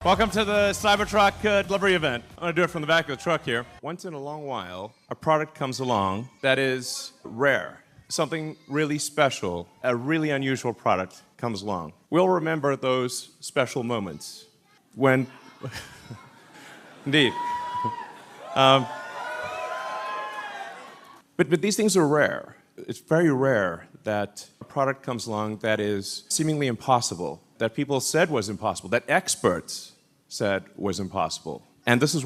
Welcome to the Cybertruck delivery event. I'm going to do it from the back of the truck here. Once in a long while, a product comes along that is rare. Something really special, a really unusual product comes along. We'll remember those special moments when... Indeed. But these things are rare. It's very rare that a product comes along that is seemingly impossible, that people said was impossible, that experts said was impossible. And this is